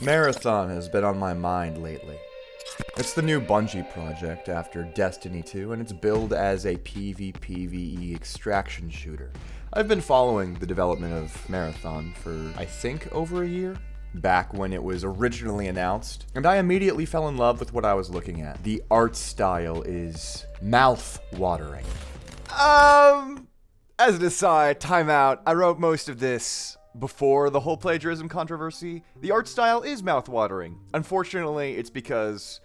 Marathon has been on my mind lately. It's the new Bungie project after Destiny 2, and it's billed as a PvPvE extraction shooter. I've been following the development of Marathon for, I think, over a year, back when it was originally announced, and I immediately fell in love with what I was looking at. The art style is mouth-watering. As an aside, timeout, I wrote most of this before the whole plagiarism controversy. The art style is mouth-watering. Unfortunately, it's because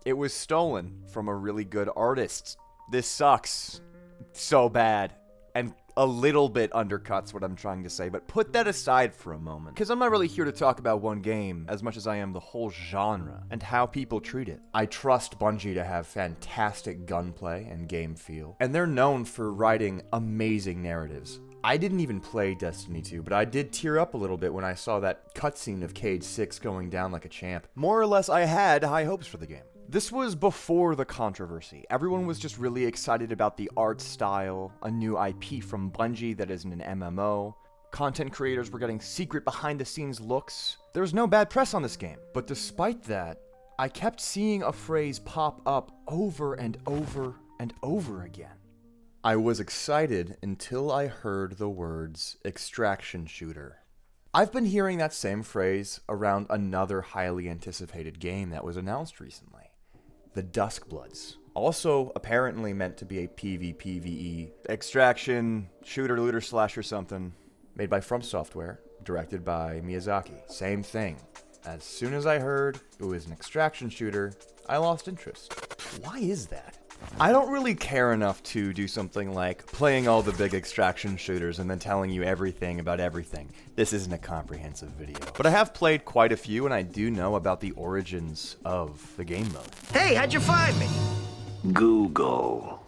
it was stolen from a really good artist. This sucks so bad, and a little bit undercuts what I'm trying to say, but put that aside for a moment, because I'm not really here to talk about one game as much as I am the whole genre and how people treat it. I trust Bungie to have fantastic gunplay and game feel, and they're known for writing amazing narratives. I didn't even play Destiny 2, but I did tear up a little bit when I saw that cutscene of Cage 6 going down like a champ. More or less, I had high hopes for the game. This was before the controversy. Everyone was just really excited about the art style, a new IP from Bungie that isn't an MMO. Content creators were getting secret behind-the-scenes looks. There was no bad press on this game. But despite that, I kept seeing a phrase pop up over and over and over again. I was excited until I heard the words extraction shooter. I've been hearing that same phrase around another highly anticipated game that was announced recently. The Duskbloods. Also apparently meant to be a PvPvE extraction shooter looter slasher something, made by From Software, directed by Miyazaki. Same thing. As soon as I heard it was an extraction shooter, I lost interest. Why is that? I don't really care enough to do something like playing all the big extraction shooters and then telling you everything about everything. This isn't a comprehensive video. But I have played quite a few, and I do know about the origins of the game mode. Hey, how'd you find me? Google.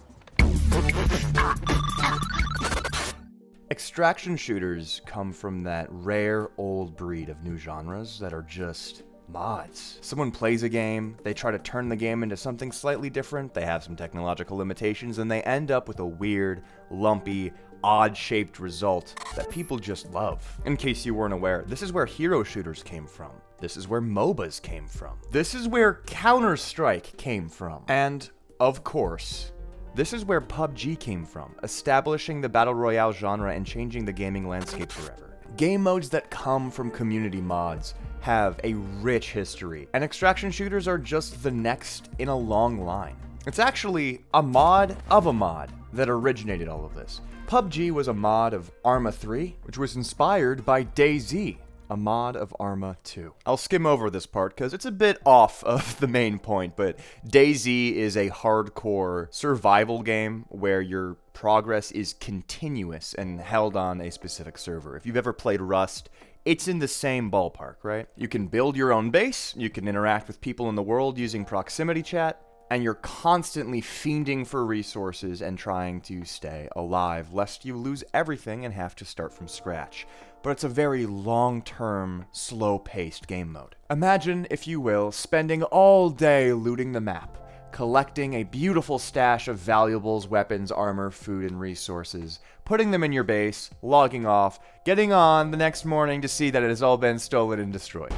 Extraction shooters come from that rare old breed of new genres that are just mods. Someone plays a game, they try to turn the game into something slightly different, they have some technological limitations, and they end up with a weird, lumpy, odd-shaped result that people just love. In case you weren't aware, this is where hero shooters came from. This is where MOBAs came from. This is where Counter-Strike came from. And, of course, this is where PUBG came from, establishing the Battle Royale genre and changing the gaming landscape forever. Game modes that come from community mods have a rich history, and extraction shooters are just the next in a long line. It's actually a mod of a mod that originated all of this. PUBG was a mod of Arma 3, which was inspired by DayZ, a mod of Arma 2. I'll skim over this part because it's a bit off of the main point, but DayZ is a hardcore survival game where your progress is continuous and held on a specific server. If you've ever played Rust, it's in the same ballpark, right? You can build your own base, you can interact with people in the world using proximity chat, and you're constantly fiending for resources and trying to stay alive, lest you lose everything and have to start from scratch. But it's a very long-term, slow-paced game mode. Imagine, if you will, spending all day looting the map, collecting a beautiful stash of valuables, weapons, armor, food, and resources, putting them in your base, logging off, getting on the next morning to see that it has all been stolen and destroyed.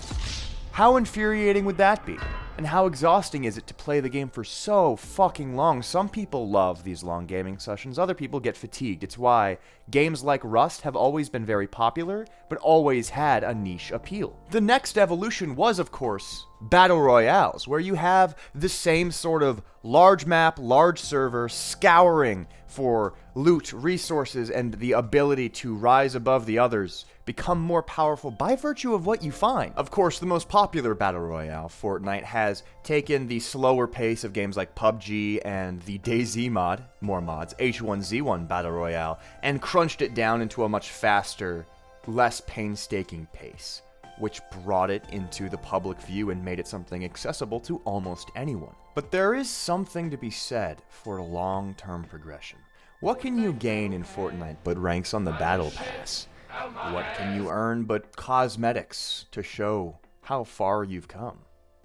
How infuriating would that be? And how exhausting is it to play the game for so fucking long? Some people love these long gaming sessions, other people get fatigued. It's why games like Rust have always been very popular, but always had a niche appeal. The next evolution was, of course, Battle Royales, where you have the same sort of large map, large server, scouring for loot, resources, and the ability to rise above the others, become more powerful by virtue of what you find. Of course, the most popular Battle Royale, Fortnite, has taken the slower pace of games like PUBG and the DayZ mod, more mods, H1Z1 Battle Royale, and crunched it down into a much faster, less painstaking pace, which brought it into the public view and made it something accessible to almost anyone. But there is something to be said for long-term progression. What can you gain in Fortnite but ranks on the Battle Pass? What can you earn but cosmetics to show how far you've come?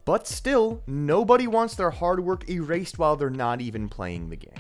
But still, nobody wants their hard work erased while they're not even playing the game.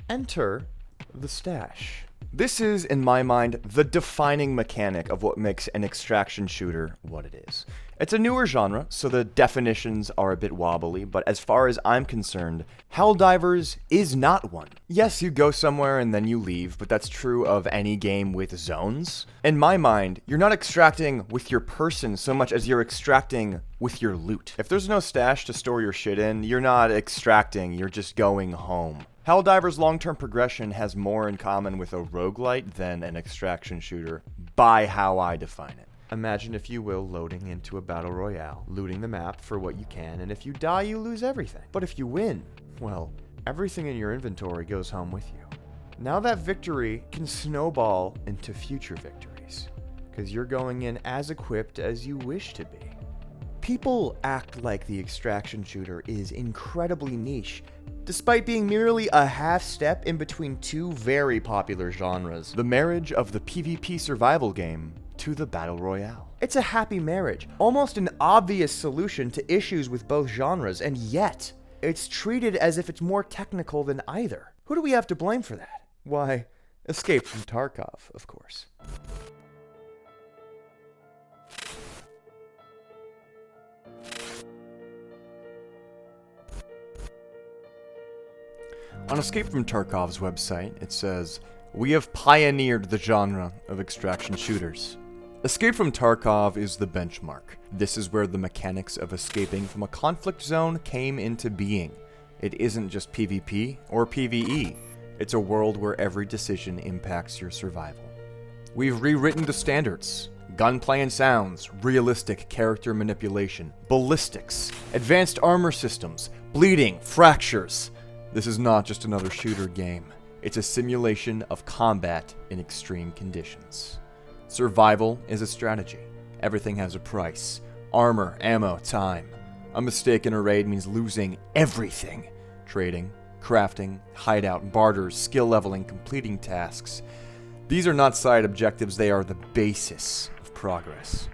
Enter the stash. This is, in my mind, the defining mechanic of what makes an extraction shooter what it is. It's a newer genre, so the definitions are a bit wobbly, but as far as I'm concerned, Helldivers is not one. Yes, you go somewhere and then you leave, but that's true of any game with zones. In my mind, you're not extracting with your person so much as you're extracting with your loot. If there's no stash to store your shit in, you're not extracting, you're just going home. Helldivers' long-term progression has more in common with a roguelite than an extraction shooter, by how I define it. Imagine, if you will, loading into a battle royale, looting the map for what you can, and if you die, you lose everything. But if you win, well, everything in your inventory goes home with you. Now that victory can snowball into future victories, because you're going in as equipped as you wish to be. People act like the extraction shooter is incredibly niche, despite being merely a half step in between two very popular genres, the marriage of the PvP survival game to the battle royale. It's a happy marriage, almost an obvious solution to issues with both genres, and yet it's treated as if it's more technical than either. Who do we have to blame for that? Why, Escape from Tarkov, of course. On Escape from Tarkov's website, it says, "We have pioneered the genre of extraction shooters." Escape from Tarkov is the benchmark. This is where the mechanics of escaping from a conflict zone came into being. It isn't just PvP or PvE. It's a world where every decision impacts your survival. We've rewritten the standards. Gunplay and sounds, realistic character manipulation, ballistics, advanced armor systems, bleeding, fractures. This is not just another shooter game. It's a simulation of combat in extreme conditions. Survival is a strategy. Everything has a price. Armor, ammo, time. A mistake in a raid means losing everything. Trading, crafting, hideout, barters, skill leveling, completing tasks. These are not side objectives, they are the basis of progress.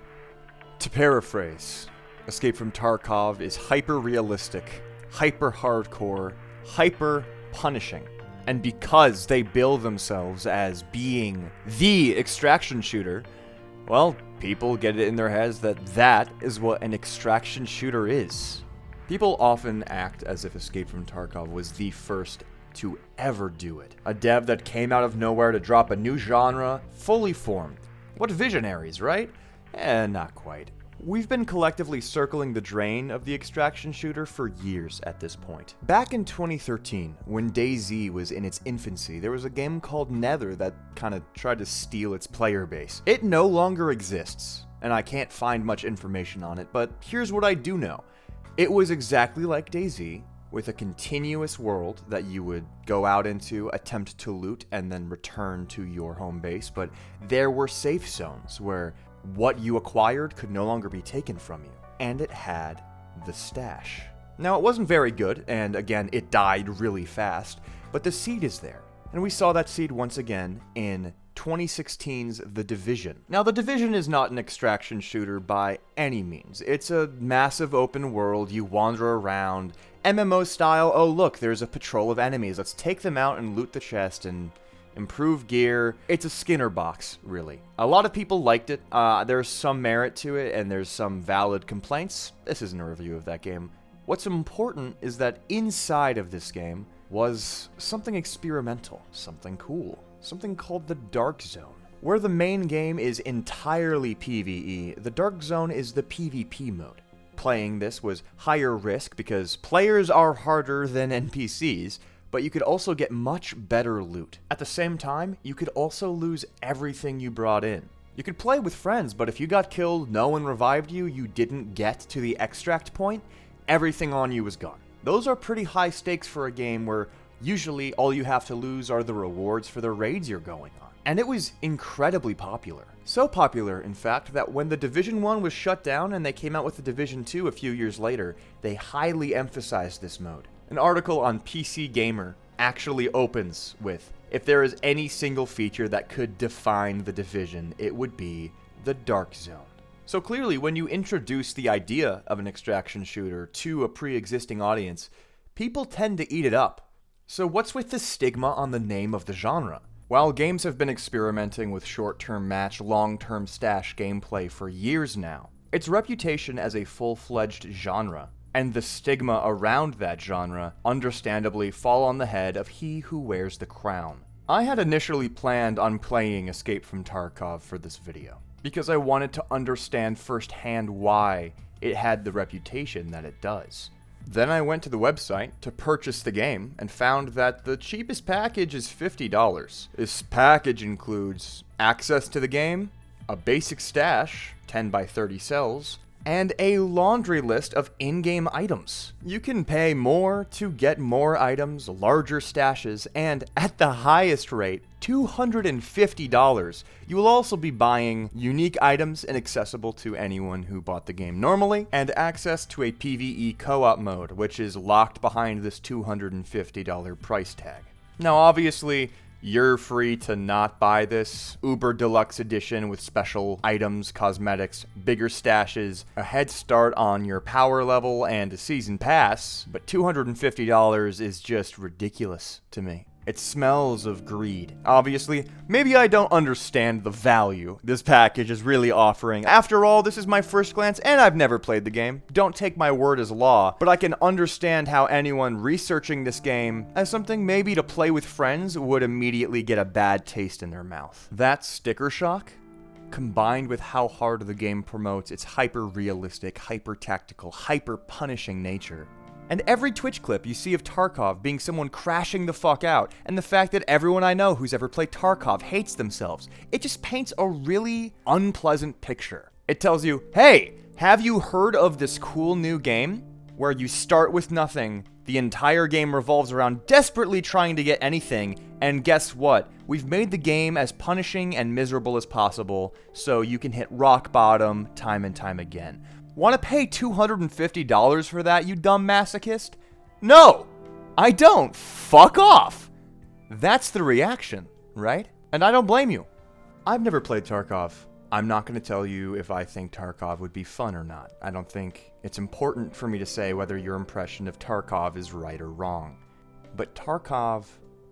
To paraphrase, Escape from Tarkov is hyper-realistic, hyper-hardcore, hyper-punishing. And because they bill themselves as being the extraction shooter, well, people get it in their heads that that is what an extraction shooter is. People often act as if Escape from Tarkov was the first to ever do it. A dev that came out of nowhere to drop a new genre, fully formed. What visionaries, right? Not quite. We've been collectively circling the drain of the extraction shooter for years at this point. Back in 2013, when DayZ was in its infancy, there was a game called Nether that kind of tried to steal its player base. It no longer exists, and I can't find much information on it, but here's what I do know. It was exactly like DayZ, with a continuous world that you would go out into, attempt to loot, and then return to your home base, but there were safe zones where what you acquired could no longer be taken from you, and it had the stash. Now, it wasn't very good, and again, it died really fast, but the seed is there, and we saw that seed once again in 2016's The Division. Now, The Division is not an extraction shooter by any means. It's a massive open world, you wander around, MMO style, oh look, there's a patrol of enemies, let's take them out and loot the chest and improve gear. It's a Skinner box, really. A lot of people liked it. There's some merit to it, and there's some valid complaints. This isn't a review of that game. What's important is that inside of this game was something experimental, something cool, something called the Dark Zone. Where the main game is entirely PvE, the Dark Zone is the PvP mode. Playing this was higher risk because players are harder than NPCs, but you could also get much better loot. At the same time, you could also lose everything you brought in. You could play with friends, but if you got killed, no one revived you, you didn't get to the extract point, everything on you was gone. Those are pretty high stakes for a game where usually all you have to lose are the rewards for the raids you're going on. And it was incredibly popular. So popular, in fact, that when the Division 1 was shut down and they came out with the Division 2 a few years later, they highly emphasized this mode. An article on PC Gamer actually opens with, if there is any single feature that could define the Division, it would be the Dark Zone. So clearly, when you introduce the idea of an extraction shooter to a pre-existing audience, people tend to eat it up. So what's with the stigma on the name of the genre? While games have been experimenting with short-term match, long-term stash gameplay for years now, its reputation as a full-fledged genre, and the stigma around that genre, understandably fall on the head of he who wears the crown. I had initially planned on playing Escape from Tarkov for this video, because I wanted to understand firsthand why it had the reputation that it does. Then I went to the website to purchase the game and found that the cheapest package is $50. This package includes access to the game, a basic stash, 10 by 30 cells, and a laundry list of in-game items. You can pay more to get more items, larger stashes, and at the highest rate, $250. You will also be buying unique items inaccessible to anyone who bought the game normally, and access to a PvE co-op mode, which is locked behind this $250 price tag. Now obviously, you're free to not buy this Uber Deluxe Edition with special items, cosmetics, bigger stashes, a head start on your power level, and a season pass, but $250 is just ridiculous to me. It smells of greed. Obviously, maybe I don't understand the value this package is really offering. After all, this is my first glance, and I've never played the game. Don't take my word as law, but I can understand how anyone researching this game as something maybe to play with friends would immediately get a bad taste in their mouth. That sticker shock, combined with how hard the game promotes its hyper-realistic, hyper-tactical, hyper-punishing nature, and every Twitch clip you see of Tarkov being someone crashing the fuck out, and the fact that everyone I know who's ever played Tarkov hates themselves, it just paints a really unpleasant picture. It tells you, hey, have you heard of this cool new game? Where you start with nothing, the entire game revolves around desperately trying to get anything, and guess what? We've made the game as punishing and miserable as possible, so you can hit rock bottom time and time again. Want to pay $250 for that, you dumb masochist? No, I don't. Fuck off. That's the reaction, right? And I don't blame you. I've never played Tarkov. I'm not going to tell you if I think Tarkov would be fun or not. I don't think it's important for me to say whether your impression of Tarkov is right or wrong. But Tarkov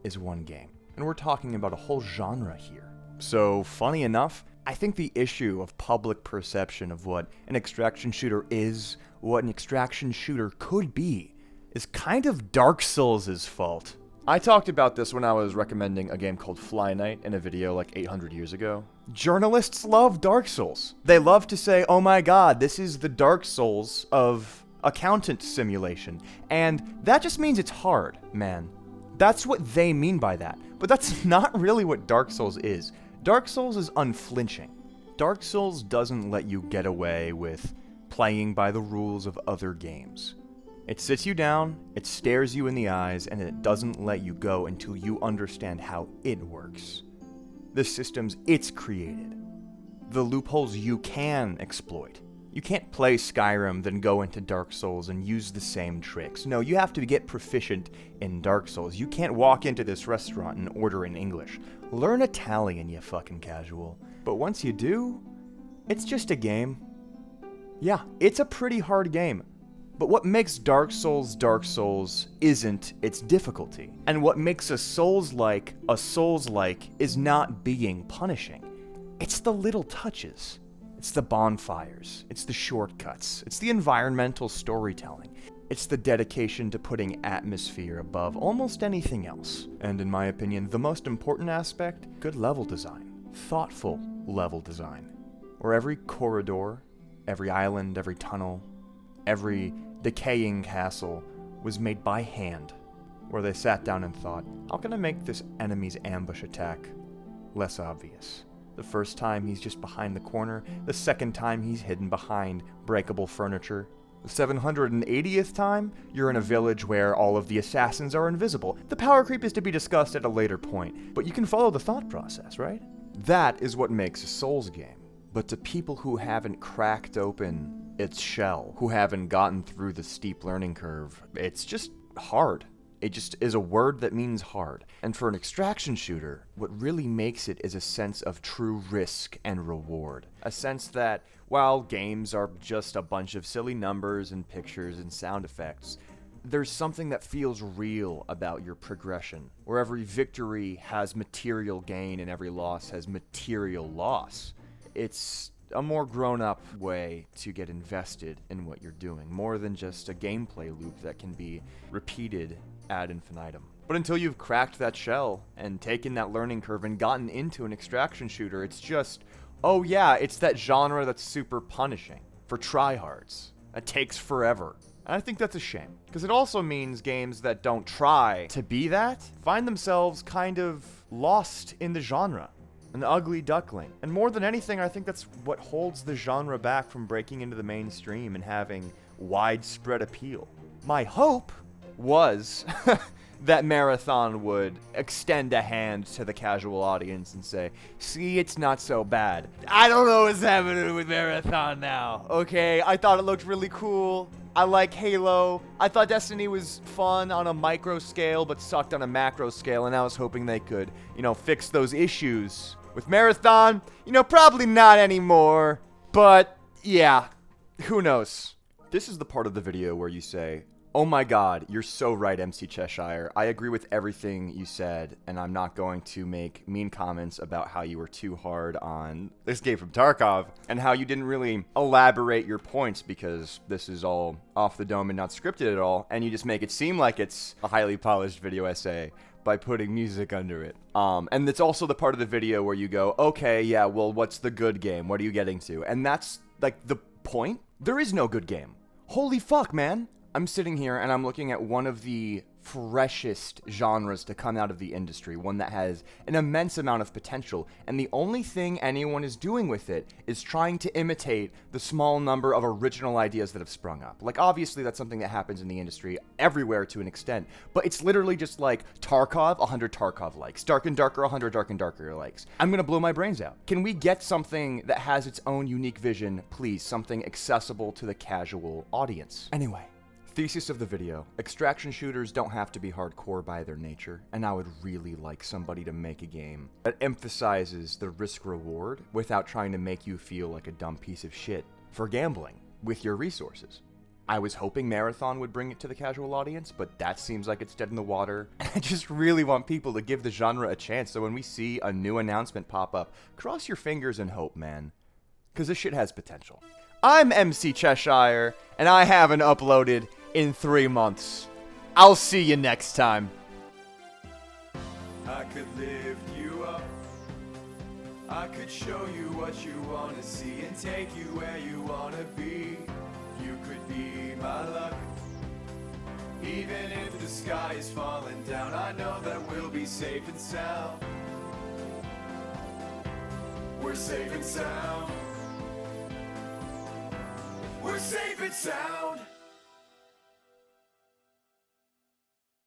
is one game, and we're talking about a whole genre here. So, funny enough, I think the issue of public perception of what an extraction shooter is, what an extraction shooter could be, is kind of Dark Souls' fault. I talked about this when I was recommending a game called Fly Night in a video like 800 years ago. Journalists love Dark Souls. They love to say, oh my god, this is the Dark Souls of accountant simulation. And that just means it's hard, man. That's what they mean by that. But that's not really what Dark Souls is. Dark Souls is unflinching. Dark Souls doesn't let you get away with playing by the rules of other games. It sits you down, it stares you in the eyes, and it doesn't let you go until you understand how it works. The systems it's created. The loopholes you can exploit. You can't play Skyrim, then go into Dark Souls and use the same tricks. No, you have to get proficient in Dark Souls. You can't walk into this restaurant and order in English. Learn Italian, you fucking casual. But once you do, it's just a game. Yeah, it's a pretty hard game. But what makes Dark Souls isn't its difficulty. And what makes a Souls-like is not being punishing. It's the little touches. It's the bonfires, it's the shortcuts, it's the environmental storytelling, it's the dedication to putting atmosphere above almost anything else. And in my opinion, the most important aspect, good level design, thoughtful level design, where every corridor, every island, every tunnel, every decaying castle was made by hand, where they sat down and thought, how can I make this enemy's ambush attack less obvious? The first time he's just behind the corner, the second time he's hidden behind breakable furniture. The 780th time, you're in a village where all of the assassins are invisible. The power creep is to be discussed at a later point, but you can follow the thought process, right? That is what makes a Souls game. But to people who haven't cracked open its shell, who haven't gotten through the steep learning curve, it's just hard. It just is a word that means hard. And for an extraction shooter, what really makes it is a sense of true risk and reward. A sense that, while games are just a bunch of silly numbers and pictures and sound effects, there's something that feels real about your progression, where every victory has material gain and every loss has material loss. It's a more grown-up way to get invested in what you're doing, more than just a gameplay loop that can be repeated ad infinitum. But until you've cracked that shell and taken that learning curve and gotten into an extraction shooter, it's just, oh yeah, it's that genre that's super punishing for tryhards. It takes forever. And I think that's a shame, because it also means games that don't try to be that find themselves kind of lost in the genre. An ugly duckling. And more than anything, I think that's what holds the genre back from breaking into the mainstream and having widespread appeal. My hope was that Marathon would extend a hand to the casual audience and say, see, it's not so bad. I don't know what's happening with Marathon now, okay? I thought it looked really cool. I like Halo. I thought Destiny was fun on a micro scale, but sucked on a macro scale, and I was hoping they could, fix those issues. With Marathon, probably not anymore. But, yeah, who knows? This is the part of the video where you say, oh my god, you're so right, MC Cheshire. I agree with everything you said, and I'm not going to make mean comments about how you were too hard on Escape from Tarkov, and how you didn't really elaborate your points because this is all off the dome and not scripted at all, and you just make it seem like it's a highly polished video essay by putting music under it. And it's also the part of the video where you go, okay, yeah, well, what's the good game? What are you getting to? And that's, like, the point. There is no good game. Holy fuck, man. I'm sitting here and I'm looking at one of the freshest genres to come out of the industry, one that has an immense amount of potential, and the only thing anyone is doing with it is trying to imitate the small number of original ideas that have sprung up. Like, obviously that's something that happens in the industry everywhere to an extent, but it's literally just like Tarkov, 100 Tarkov likes, Dark and Darker, 100 Dark and Darker likes. I'm gonna blow my brains out. Can we get something that has its own unique vision, please? Something accessible to the casual audience. Anyway. Thesis of the video, extraction shooters don't have to be hardcore by their nature, and I would really like somebody to make a game that emphasizes the risk-reward without trying to make you feel like a dumb piece of shit for gambling with your resources. I was hoping Marathon would bring it to the casual audience, but that seems like it's dead in the water. I just really want people to give the genre a chance, so when we see a new announcement pop up, cross your fingers and hope, man. Because this shit has potential. I'm MC Cheshire, and I haven't uploaded in 3 months. I'll see you next time. I could lift you up. I could show you what you want to see and take you where you want to be. You could be my luck. Even if the sky is falling down, I know that we'll be safe and sound. We're safe and sound. We're safe and sound.